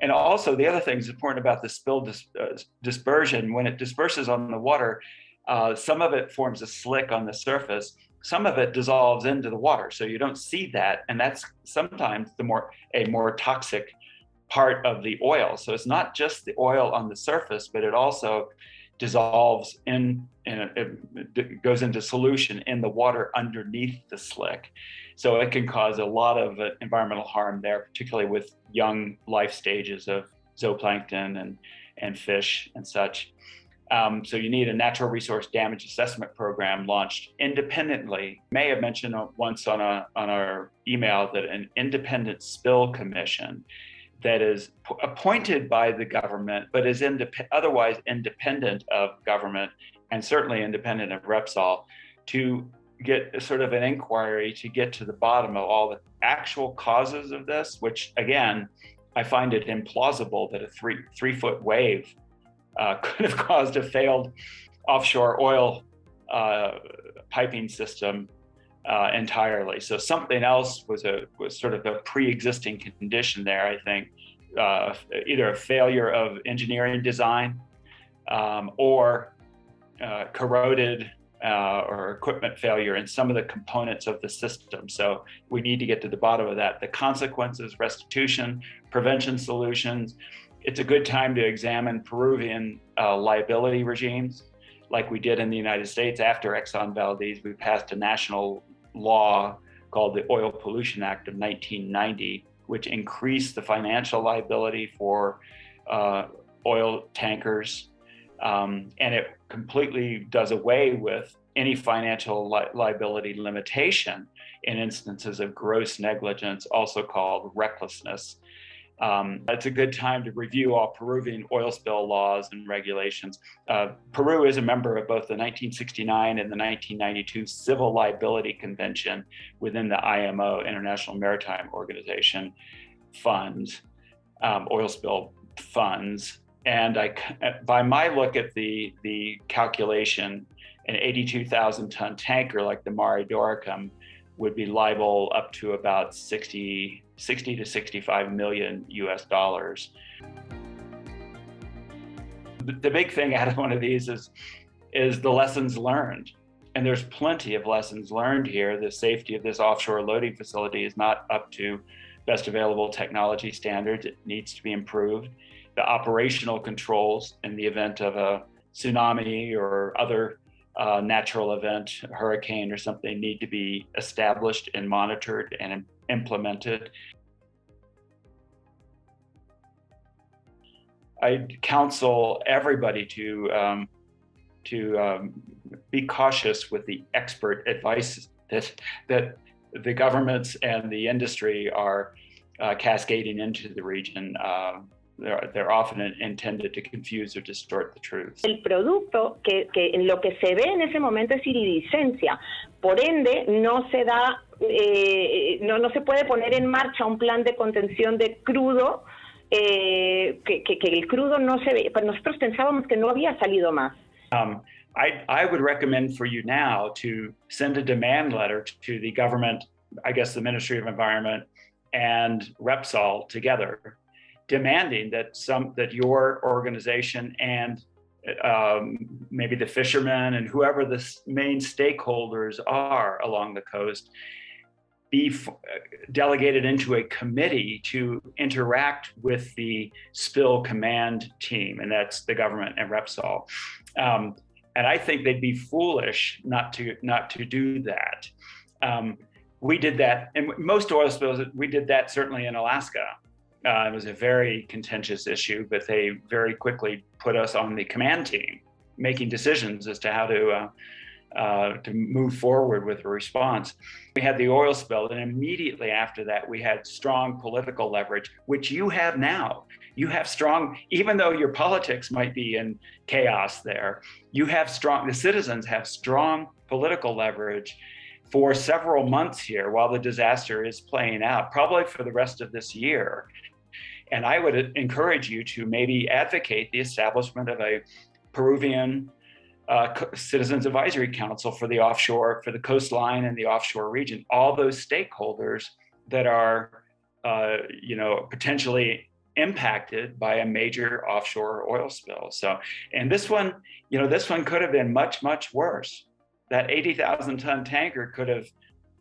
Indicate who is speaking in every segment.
Speaker 1: And also the other thing that's important about the spill dispersion, when it disperses on the water, some of it forms a slick on the surface. Some of it dissolves into the water, so you don't see that, and that's sometimes a more toxic part of the oil. So it's not just the oil on the surface, but it also dissolves it goes into solution in the water underneath the slick. So it can cause a lot of environmental harm there, particularly with young life stages of zooplankton and fish and such. So you need a natural resource damage assessment program launched independently. May have mentioned once on our email that an independent spill commission that is appointed by the government, but is otherwise independent of government and certainly independent of Repsol, to get sort of an inquiry to get to the bottom of all the actual causes of this, which again, I find it implausible that a three-foot wave could have caused a failed offshore oil piping system entirely. So something else was sort of a pre-existing condition there, I think, either a failure of engineering design or corroded or equipment failure in some of the components of the system. So we need to get to the bottom of that. The consequences, restitution, prevention solutions. It's a good time to examine Peruvian liability regimes, like we did in the United States after Exxon Valdez. We passed a national law called the Oil Pollution Act of 1990, which increased the financial liability for oil tankers. And it completely does away with any financial liability limitation in instances of gross negligence, also called recklessness. It's a good time to review all Peruvian oil spill laws and regulations. Peru is a member of both the 1969 and the 1992 Civil Liability Convention within the IMO, International Maritime Organization, funds, oil spill funds. And by my look at the calculation, an 82,000 ton tanker like the Mare Doricum would be liable up to about 60 to 65 million US dollars. The big thing out of one of these is the lessons learned. And there's plenty of lessons learned here. The safety of this offshore loading facility is not up to best available technology standards. It needs to be improved. The operational controls in the event of a tsunami or other natural event, hurricane or something, need to be established and monitored and implemented. I counsel everybody to be cautious with the expert advice that the governments and the industry are cascading into the region. They're often intended to confuse or distort the truth.
Speaker 2: El producto que en lo que se ve en ese momento es iridiscencia. Por ende, no se da, no se puede poner en marcha un plan de contención de crudo, que el crudo no se ve. Pero nosotros pensábamos que no había salido más.
Speaker 1: I would recommend for you now to send a demand letter to the government, I guess the Ministry of Environment and Repsol together, demanding that your organization and maybe the fishermen and whoever the main stakeholders are along the coast be delegated into a committee to interact with the spill command team, and that's the government and Repsol. And I think they'd be foolish not to do that. We did that, and most oil spills, we did that certainly in Alaska. It was a very contentious issue, but they very quickly put us on the command team, making decisions as to how to move forward with a response. We had the oil spill, and immediately after that, we had strong political leverage, which you have now. You have strong, even though your politics might be in chaos there, the citizens have strong political leverage for several months here while the disaster is playing out, probably for the rest of this year. And I would encourage you to maybe advocate the establishment of a Peruvian Citizens Advisory Council for the offshore, for the coastline and the offshore region. All those stakeholders that are, potentially impacted by a major offshore oil spill. So, and this one could have been much, much worse. That 80,000 ton tanker could have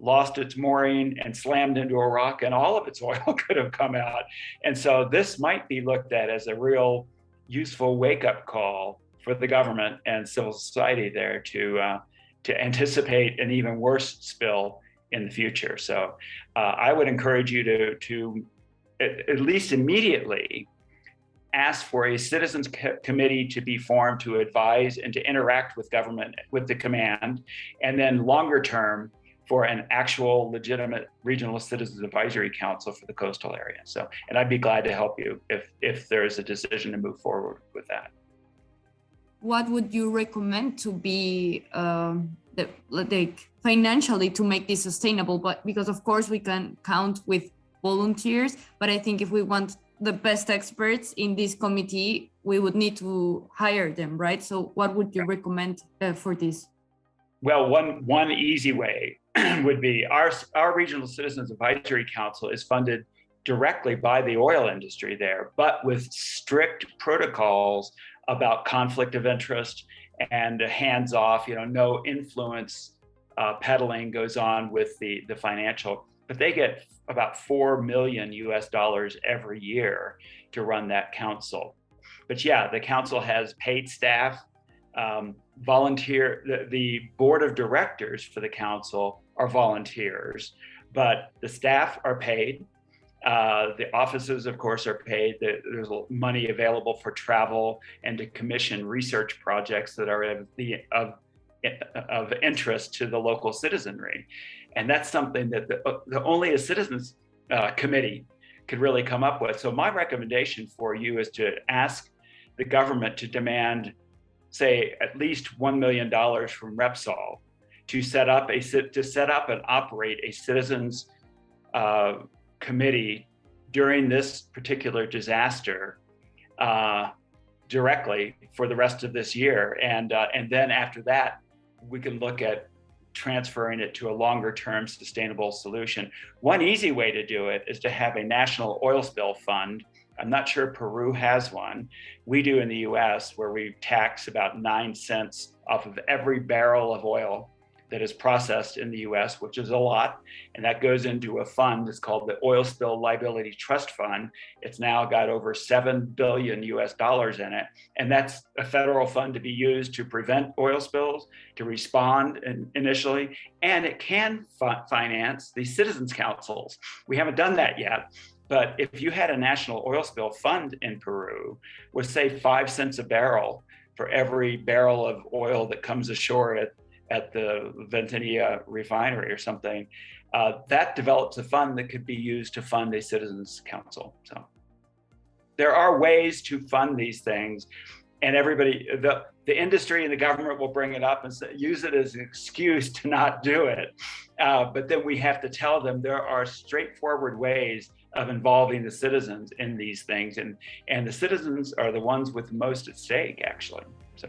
Speaker 1: lost its mooring and slammed into a rock, and all of its oil could have come out. And so this might be looked at as a real useful wake-up call for the government and civil society there to anticipate an even worse spill in the future. So I would encourage you to at least immediately ask for a citizens committee to be formed to advise and to interact with government, with the command, and then longer term for an actual legitimate regional citizens advisory council for the coastal area. So, and I'd be glad to help you if there's a decision to move forward with that.
Speaker 3: What would you recommend to be financially to make this sustainable? But because of course we can count with volunteers, but I think if we want the best experts in this committee, we would need to hire them, right? So what would you recommend for this?
Speaker 1: Well, one easy way would be our Regional Citizens Advisory Council is funded directly by the oil industry there, but with strict protocols about conflict of interest and hands off, no influence peddling goes on with the financial, but they get about $4 million every year to run that council. But yeah, the council has paid staff, the board of directors for the council are volunteers, but the staff are paid. The offices, of course, are paid. There's money available for travel and to commission research projects that are of interest to the local citizenry. And that's something that only a citizens committee could really come up with. So my recommendation for you is to ask the government to demand, say, at least $1 million from Repsol to set up and operate a citizens committee during this particular disaster directly for the rest of this year. And then after that, we can look at transferring it to a longer term sustainable solution. One easy way to do it is to have a national oil spill fund. I'm not sure Peru has one. We do in the US, where we tax about 9 cents off of every barrel of oil that is processed in the US, which is a lot. And that goes into a fund that's called the Oil Spill Liability Trust Fund. It's now got over $7 billion in it. And that's a federal fund to be used to prevent oil spills, to respond initially, and it can finance the citizens councils. We haven't done that yet. But if you had a national oil spill fund in Peru with, say, 5 cents a barrel for every barrel of oil that comes ashore at the Ventanilla refinery or something, that develops a fund that could be used to fund a citizens council. So there are ways to fund these things, and everybody, the industry and the government will bring it up and use it as an excuse to not do it. But then we have to tell them there are straightforward ways of involving the citizens in these things, and the citizens are the ones with most at stake, actually. So.